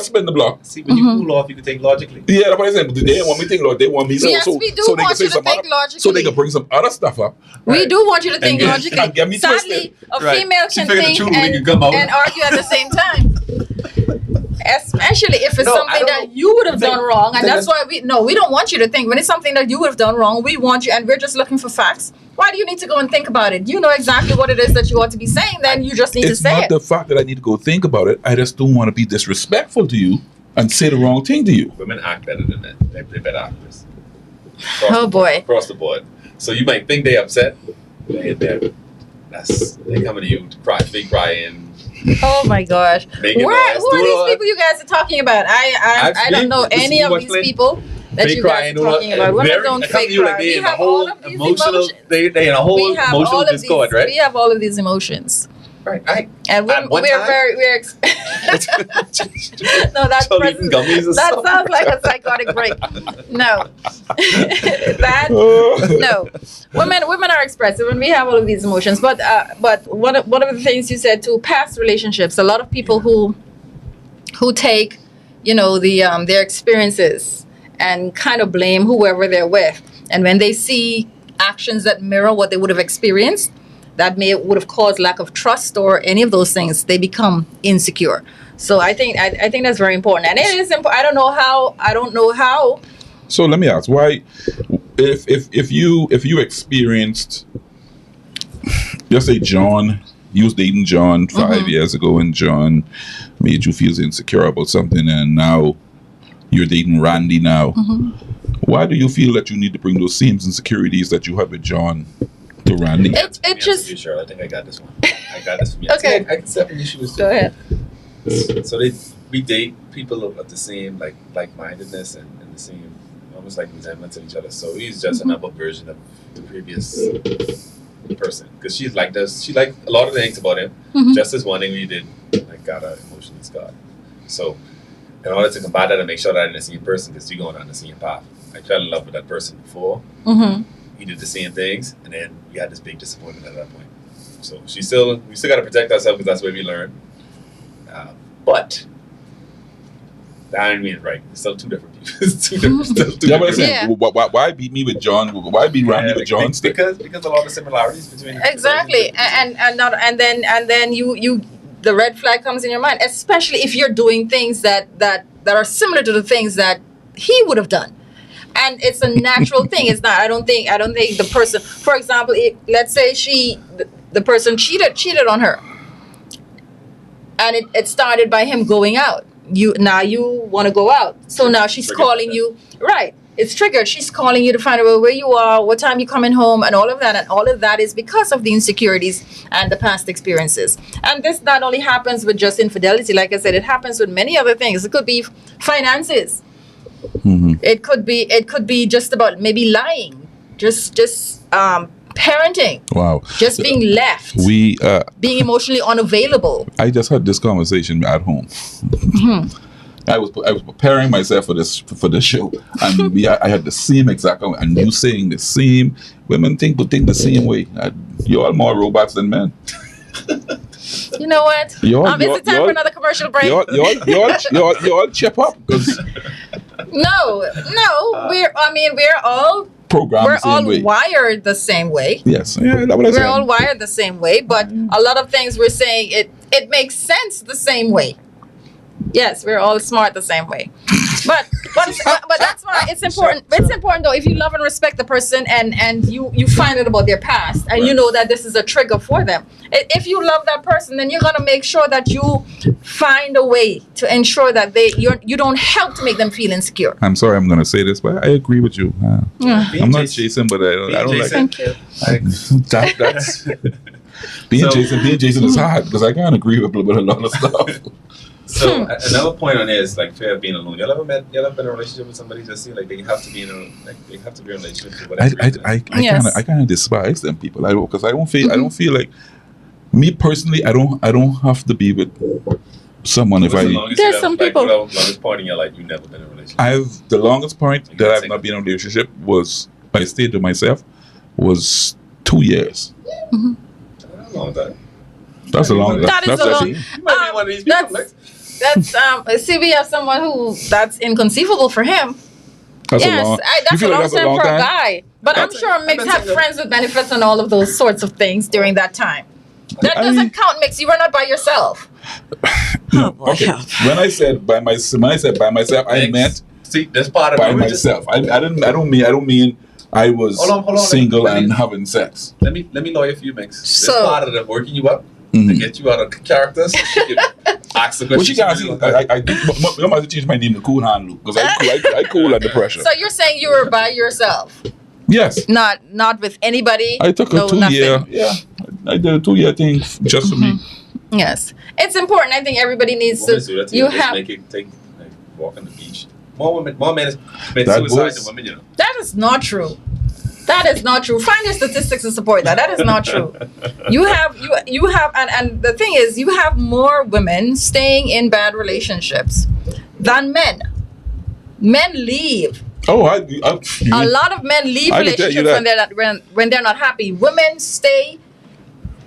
spin the block. See, when you cool off, you can think logically. Yeah, that's what I said. But they want me to think like they want me. Yes, we do so they can want say you to some think other, logically. so they can bring some other stuff up. We do want you to think And logically. and get me Sadly, twisted. a Right. female She can figured the think truth when it can come out. and argue at the same time. Especially if it's No, I something don't that know. you would have done wrong. And Then that's why we don't want you to think. When it's something that you would have done wrong, we want you, and we're just looking for facts. Why do you need to go and think about it? You know exactly what it is that you ought to be saying, then you just need to It's say not it. the fact that I need to go think about it. I just don't want to be disrespectful to you and say the wrong thing to you. Women act better than men. They're better actors. Oh, boy. Across the board. So you might think they're upset. They're coming to you to cry, fake crying. Oh my gosh. Making Who noise, are doing all these people you guys are talking about? I don't know any of these people that Fake you guys crying, are talking about. Women don't fake cry. We have all of these emotions. They in a whole We have emotional all of discord, these. right? We have all of these emotions. Right. And At one time- no, that's Still eating gummies or that something. sounds like a psychotic break. No, no. Women are expressive, and we have all of these emotions. But one of the things you said too, past relationships. A lot of people who take, their experiences and kind of blame whoever they're with, and when they see actions that mirror what they would have experienced, that would have caused lack of trust or any of those things, they become insecure. So I think that's very important, and it is important. I don't know how. So let me ask, why, if you experienced, just say John, you was dating John 5 years ago, and John made you feel insecure about something, and now you're dating Randy now. Why do you feel that you need to bring those same insecurities that you had with John to Randy? It just Sure, I think I got this one. I got this from you. Okay. I can set an issue with go ahead. So we date people of the same like-mindedness and the same almost like resemblance of each other. So he's just another version of the previous person because she liked a lot of things about him. Just as one thing we did, like got an emotional scar. So in order to combat that and make sure that I'm the same person, because you're going on the same path. I fell in love with that person before. He did the same things, and then we had this big disappointment at that point. So we still got to protect ourselves because that's where we learn. But that ain't mean right. It's still two different people. It's still two Yeah, but I'm different saying, why beat me with John? Why beat Randy with John? because a lot of similarities between the Exactly, and then you the red flag comes in your mind, especially if you're doing things that are similar to the things that he would have done. And it's a natural thing. It's not. I don't think the person. For example, let's say the person cheated on her, and it started by him going out. You want to go out, so now she's calling you. Right, it's triggered. She's calling you to find out where you are, what time you're coming home, and all of that. And all of that is because of the insecurities and the past experiences. And this not only happens with just infidelity. Like I said, it happens with many other things. It could be finances. It could be just about maybe lying, just parenting, Wow. just being left, being emotionally unavailable. I just had this conversation at home. I was preparing myself for this show, and I had the same exact, and you saying the same. Women think the same way. You're all more robots than men. You know what? Is it time for another commercial break? You all chip up because No. We're all programmed we're the same all way. wired the same way. Yes, yeah, that's what I We're said. all wired the same way, but a lot of things we're saying it makes sense the same way. Yes, we're all smart the same way. But that's why it's important. It's important though, if you love and respect the person and you find out about their past and you know that this is a trigger for them. If you love that person, then you're gonna make sure that you find a way to ensure that you don't help to make them feel insecure. I'm sorry, I'm gonna say this, but I agree with you. I'm not Jason, but I don't like. Thank you. That's being Jason is hard because I can't agree with a lot of stuff. So another point on it is like fear of being alone. Y'all ever been in a relationship with somebody just seem like they have to be in a relationship for whatever reason? I kind of despise them people. Because I don't feel like me personally. I don't have to be with someone if I. There's some people. The longest point in your life you've never been in a relationship. The longest point that I've not been in a relationship was I stayed to myself was 2 years. How long is that? That's a long. That is a long. You might be one of these people. See, we have someone that's inconceivable for him. That's yes, a long. That's a long time for a guy. But That's I'm sure Mix have friends with benefits and all of those sorts of things during that time. That doesn't count, Mix. You were not by yourself. No, okay. When I said by myself, I meant that's part of by myself. I don't mean I was single and having sex. Let me lawyer for you, Mix. So, that's part of them working you up to get you out of character. So she can ask the question. Well, she can't see. I must change my name to Cool Hand Luke because I cool under pressure. So you're saying you were by yourself? Yes. Not with anybody. I took a 2 year. Yeah, I did a 2 year thing just for me. Yes, it's important. I think everybody needs to. You have. Walk on the beach. More men commit suicide than women. You know. That is not true. That is not true. Find your statistics to support that. That is not true. You have, and the thing is, you have more women staying in bad relationships than men. Men leave. Oh, a lot of men leave relationships when they're not happy. Women stay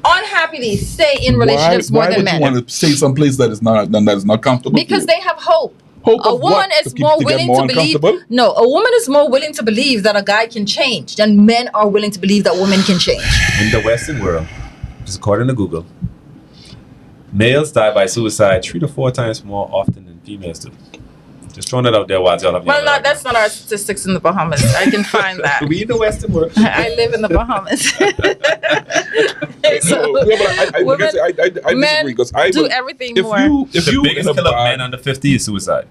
unhappily stay in relationships more than men. Why would you want to stay someplace that is not comfortable? Because they have hope. Hope a woman is more willing to believe. No, a woman is more willing to believe that a guy can change than men are willing to believe that women can change. In the Western world, just according to Google, males die by suicide 3 to 4 times more often than females do. Just throwing it out there while y'all have. Well, that's not our statistics in the Bahamas. I can find that. We in the Western world. I live in the Bahamas. I disagree because I do everything more. If the biggest killer of men under 50 is suicide.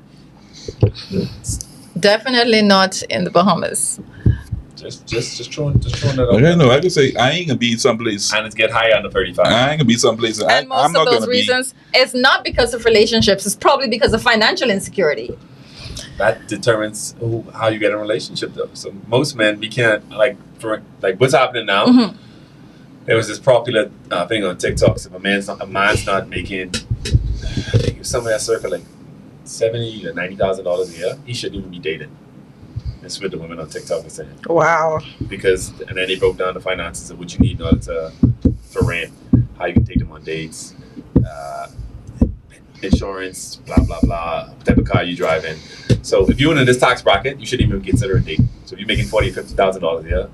Definitely not in the Bahamas. Just throwing that out. Okay, no, I can say I ain't gonna be someplace. And it's get higher under 35. I ain't gonna be someplace. And most of those reasons, it's not because of relationships. It's probably because of financial insecurity. That determines how you get in a relationship, though. So most men, we can't like what's happening now. Mm-hmm. There was this popular thing on TikTok. So if a man's not making, I think it's somewhere circa like $70,000 to $90,000 a year, he shouldn't even be dating. That's what the women on TikTok are saying. Wow. And then they broke down the finances of what you need in order for rent, how you can take them on dates, insurance, blah, blah, blah, what type of car you drive in. So if you're in this tax bracket, you shouldn't even consider a date. So if you're making $40,000, $50,000 a year,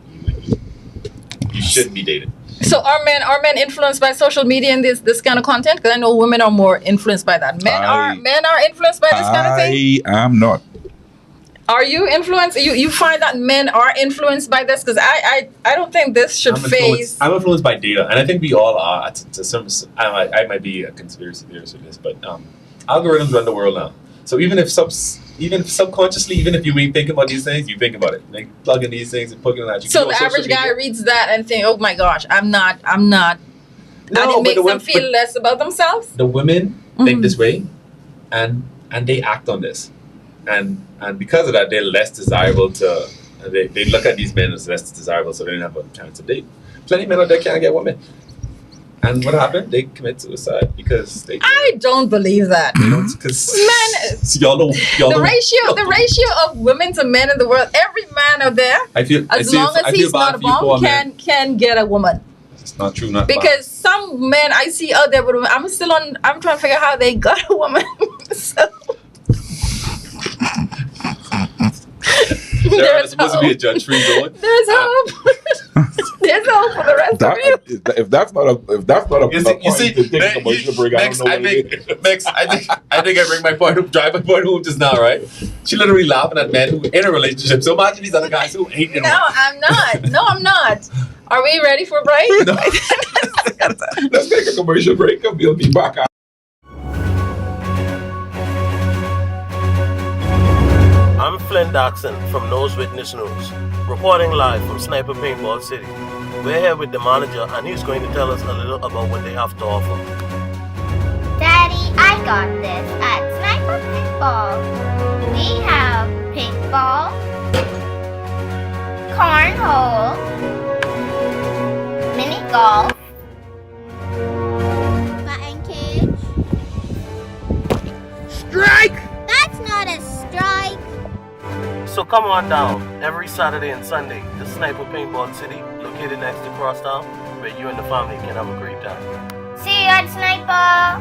you shouldn't be dating. So are men influenced by social media and this kind of content? Because I know women are more influenced by that. Men are influenced by this kind of thing? I am not. Are you influenced? You find that men are influenced by this? Because I don't think this should phase. I'm influenced by data, and I think we all are. To some, I might be a conspiracy theorist with this, but algorithms run the world now. So even if subconsciously, even if you ain't thinking about these things, you think about it. Like plug in these things and plug in that. So the average guy reads that and think, "Oh my gosh, I'm not." No, and it makes them feel less about themselves. The women think this way, and they act on this. And because of that, they're less desirable to. They look at these men as less desirable, so they don't have a chance to date. plenty of men out there can't get women. And what happened? They commit suicide because they. I don't believe that. Because Men, the ratio of women to men in the world, every man out there, as long as he's not a bum, can get a woman. It's not true, not because some men I see out there, but I'm trying to figure out how they got a woman. So. There's supposed to be a judge-free zone. There's hope. There's hope for the rest of you. If that's not a you see, I think I bring my point home, drive my point home just now, right? She literally laughing at men who in a relationship. So imagine these other guys who ain't in one. No, I'm not. Are we ready for a break? No. Let's take a commercial break and we'll be back. I'm Flynn Doxson from Nose Witness News, reporting live from Sniper Paintball City. We're here with the manager and he's going to tell us a little about what they have to offer. Daddy, I got this at Sniper Paintball. We have paintball, cornhole, mini golf, batting cage. Strike! That's not a strike. So come on down every Saturday and Sunday to Sniper Paintball City, located next to Crosstown, where you and the family can have a great time. See you at Sniper.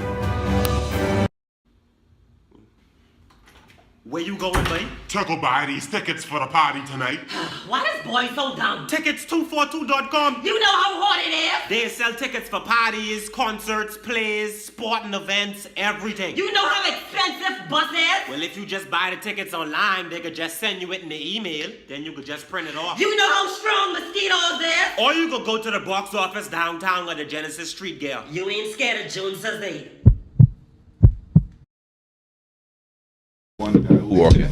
Where you going, mate? To go buy these tickets for the party tonight. Why this boy so dumb? Tickets242.com. You know how hard it is? They sell tickets for parties, concerts, plays, sporting events, everything. You know how expensive bus is? Well, if you just buy the tickets online, they could just send you it in the email. Then you could just print it off. You know how strong mosquitoes is? Or you could go to the box office downtown at the Genesis Street Gale. You ain't scared of Joneses, eh?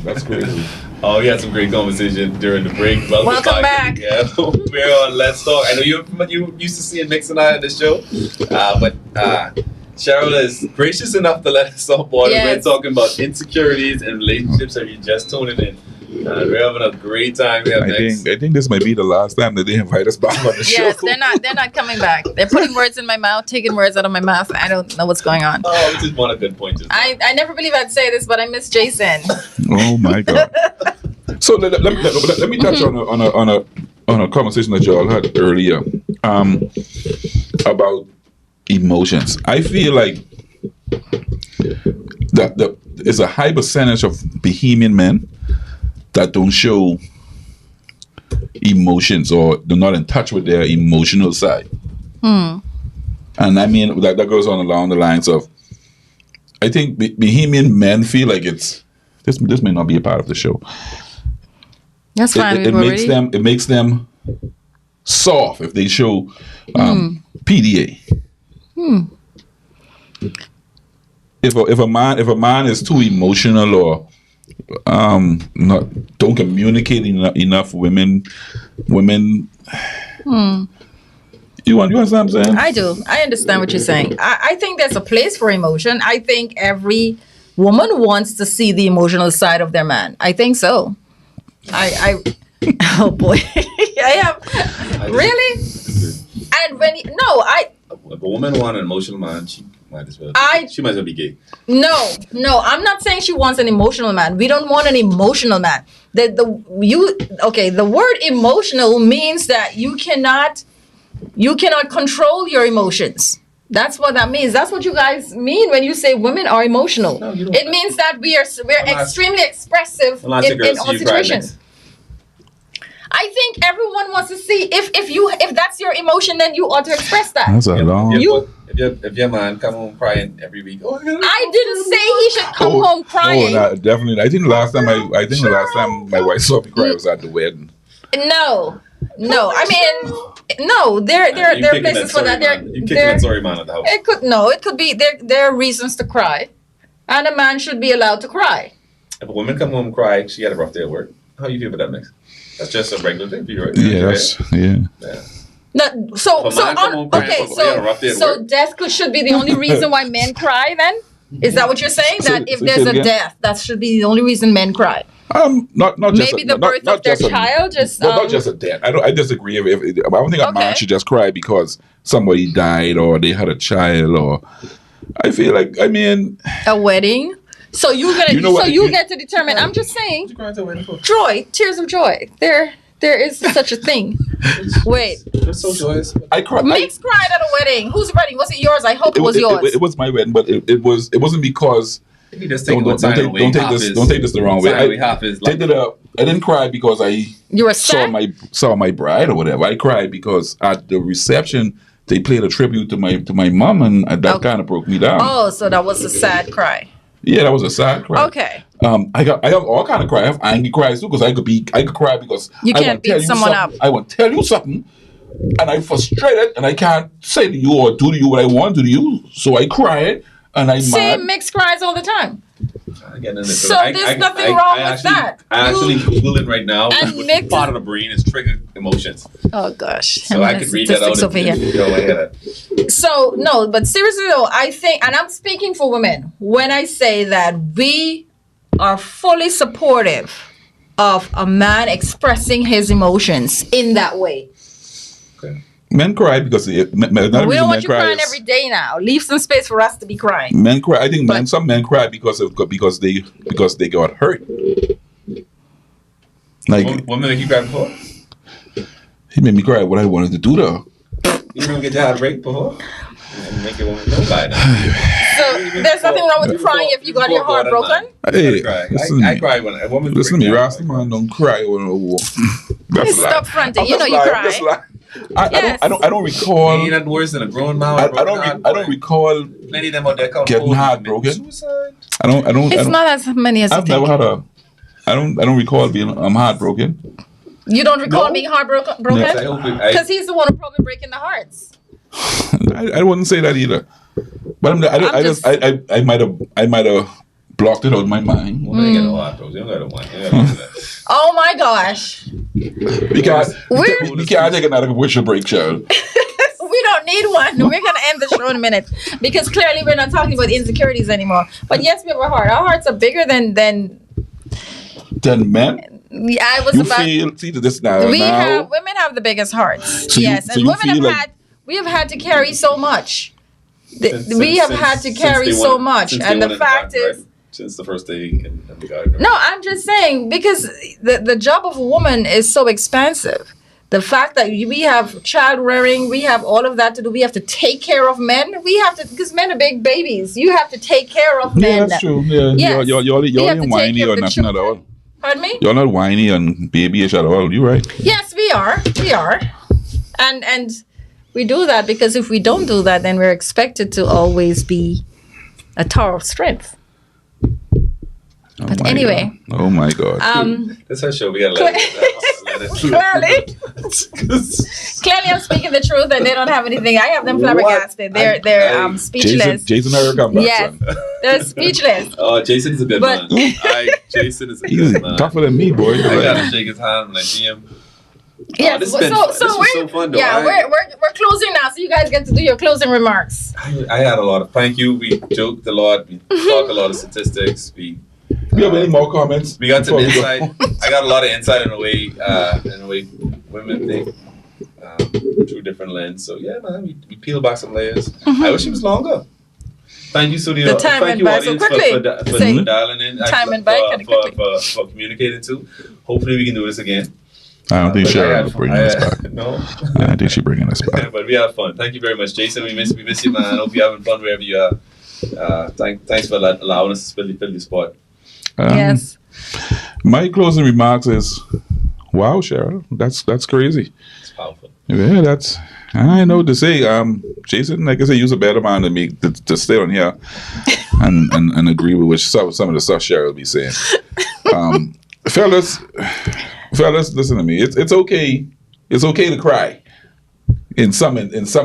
That's crazy. Oh, we had some great conversation during the break. Welcome back. Yeah, we're on Let's Talk. I know you used to seeing Mix and I on this show, but Cheryl is gracious enough to let us on board. Yes. We're talking about insecurities and relationships. If you just tuning in, we're having a great time. I think this might be the last time that they invite us back on the show. Yes, they're not coming back. They're putting words in my mouth, taking words out of my mouth. I don't know what's going on. Oh, we just want a good point. I never believe I'd say this, but I miss Jason. Oh my God. So let me touch on a conversation that y'all had earlier about emotions. I feel like that there's a high percentage of Bahamian men that don't show emotions or they're not in touch with their emotional side. And I mean that goes on along the lines of, I think Bahamian men feel like this may not be a part of the show. That's fine. It makes them soft if they show PDA. If a man is too emotional or don't communicate enough, women. You understand what I'm saying? I do. I understand what you're saying. I think there's a place for emotion. I think every woman wants to see the emotional side of their man. I think so. Oh boy, I am really. And when if a woman wants an emotional man, she might as well. She might as well be gay. No, I'm not saying she wants an emotional man. We don't want an emotional man. The word emotional means that you cannot control your emotions. That's what that means. That's what you guys mean when you say women are emotional. No, it means that we're extremely expressive in all situations. I think everyone wants to see if that's your emotion, then you ought to express that. That's a long. If your man come home crying every week, I didn't say he should come home crying. Oh, definitely. I think the last time my wife saw me cry was at the wedding. No. I mean, no. There are places for that. You kicking that sorry man at the house. It could be there are reasons to cry, and a man should be allowed to cry. If a woman come home and cry, she had a rough day at work. How do you feel about that, Mix? That's just a regular thing for you, right? Yeah. No, so death should be the only reason why men cry. Then is that what you're saying? That if there's a death, that should be the only reason men cry. Not just maybe the birth of their child. Just not just a death. I disagree. I don't think a man should just cry because somebody died or they had a child. Or I feel like a wedding. So you get to determine. I'm just saying. Joy, tears of joy. There is such a thing. Wait. They're so joyous. I cried. Mix cried at a wedding. Whose wedding? Was it yours? I hope it was yours. It was my wedding, but it wasn't because. Don't take this the wrong way. I didn't cry because I saw my bride or whatever. I cried because at the reception they played a tribute to my mom, and that kind of broke me down. Oh, so that was a sad cry. Yeah, that was a sad cry. Okay. I have all kind of cry. I have angry cries too because I could cry because you can't beat someone up. I want to tell you something, and I'm frustrated, and I can't say to you or do to you what I want to do to you. So I cried, and I mixed cries all the time. So there's nothing wrong with that. I actually Googling right now. Which part of the brain is triggered emotions? Oh gosh. So I can read that out over here. So no, but seriously though, I think, and I'm speaking for women when I say that we are fully supportive of a man expressing his emotions in that way. Okay. Men cry because we don't want you crying every day now. Leave some space for us to be crying. Men cry. I think some men cry because they got hurt. Like what make you cry before? He made me cry. What I wanted to do though. You didn't get your heart break before. Make it want to know by now. So there's nothing wrong with crying if you got your heart broken. Hey, I cry when a woman. Listen to me, Rasta man don't cry when stop fronting. You know you cry. I don't recall. Ain't worse than a grown man. I don't recall. Plenty of them out there getting heartbroken. Suicide. I don't. It's not as many as I've never had a. I don't recall being heartbroken. You don't recall being heartbroken? Because he's the one who probably breaking the hearts. I wouldn't say that either. But I might have blocked it out of my mind. Oh my gosh. We can't take another commercial break, child. We don't need one. We're going to end the show in a minute because clearly we're not talking about insecurities anymore. But yes, we have a heart. Our hearts are bigger than men. Yeah, I was see this now. Women have the biggest hearts. And women we have had to carry so much. We have had to carry so much, and the fact is. Since the first day in the garden. No, I'm just saying because the job of a woman is so expansive. The fact that we have child rearing, we have all of that to do. We have to take care of men. We have to, because men are big babies. You have to take care of men. Yeah, that's true. Yeah, yes. You're not whiny or nothing at all. Pardon me? You're not whiny and babyish at all. You're right. Yes, we are, and we do that because if we don't do that, then we're expected to always be a tower of strength. But anyway. God. Oh my God. That's our show. We gotta let it Clearly, I'm speaking the truth, and they don't have anything. I have them flabbergasted. They're speechless. Jason come back. Yes, they're speechless. Oh, Jason's a good man. Jason is a good man. Tougher than me, boy. I gotta shake his hand when I see him. Yes, this was so fun though. Yeah, we're closing now, so you guys get to do your closing remarks. I had a lot of thank you. We joked a lot. We talked a lot of statistics. You have any more comments? We got some insight. I got a lot of insight in the way women think through different lens. So yeah, man, we peel back some layers. I wish it was longer. Thank you, studio. The time thank you, audience, so quickly. For dialing in. For communicating too. Hopefully, we can do this again. I don't think Cheryl is bringing us back. No, I think she's bringing us back. But we had fun. Thank you very much, Jason. We miss you, man. I hope you're having fun wherever you are. Thanks for allowing us to fill your spot. Yes. My closing remarks is, wow, Cheryl, that's crazy. It's powerful. Yeah, I know what to say. Jason, like I said, you're a better man than me to stay on here and agree with some of the stuff Cheryl be saying. Fellas, listen to me. It's okay. It's okay to cry. In some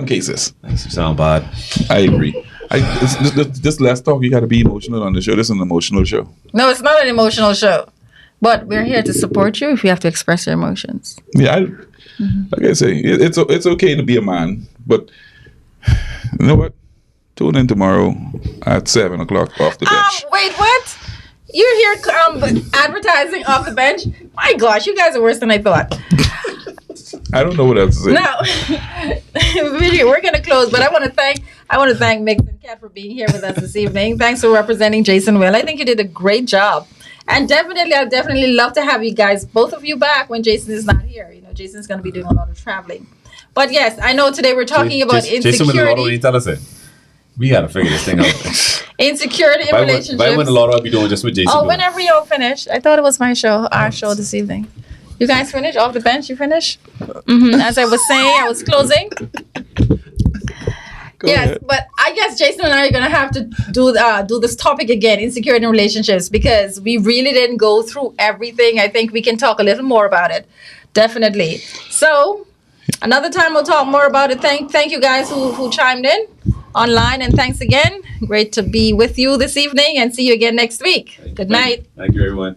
cases. Makes you sound bad. I agree. This last talk, you got to be emotional on the show. This is an emotional show. No, it's not an emotional show. But we're here to support you if you have to express your emotions. Yeah, like I say, it's okay to be a man. But you know what? Tune in tomorrow at 7 o'clock off the bench. Wait, what? You're here advertising off the bench. My gosh, you guys are worse than I thought. I don't know what else to say. Now, we're gonna close, but I want to thank Mix and Kat for being here with us this evening. Thanks for representing Jason well. I think you did a great job, and I'll definitely love to have you guys, both of you, back when Jason is not here. You know, Jason's gonna be doing a lot of traveling. But yes, I know today we're talking about Jason with the lotto, insecurity. he tell us it. We gotta figure this thing out. Insecurity in relationships. Why win the lotto? I'll be doing just with Jason. Oh, whenever y'all finish. I thought it was our show this evening. You guys finish off the bench? You finish? As I was saying, I was closing. Yes, but I guess Jason and I are gonna have to do this topic again, insecurity in relationships, because we really didn't go through everything. I think we can talk a little more about it, definitely. So another time we'll talk more about it. Thank you guys who chimed in online, and thanks again. Great to be with you this evening, and see you again next week. Good night. Thank you, everyone.